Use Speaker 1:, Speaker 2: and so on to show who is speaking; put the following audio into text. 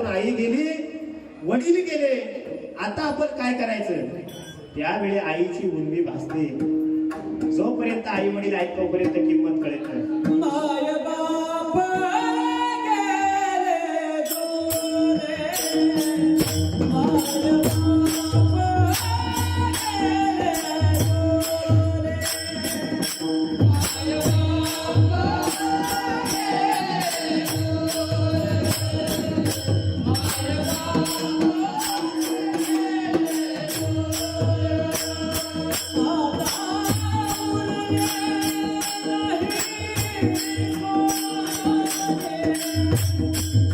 Speaker 1: आई गेली, वडील गेले, आता आपण काय करायचं? त्यावेळी आईची उर्मी भासते. जोपर्यंत आई वडील आहेत तोपर्यंत किंमत कळत नाही.
Speaker 2: माय बाप गेले गोरे, माय बाप गेले गोरे, माय बाप गेले गोरे,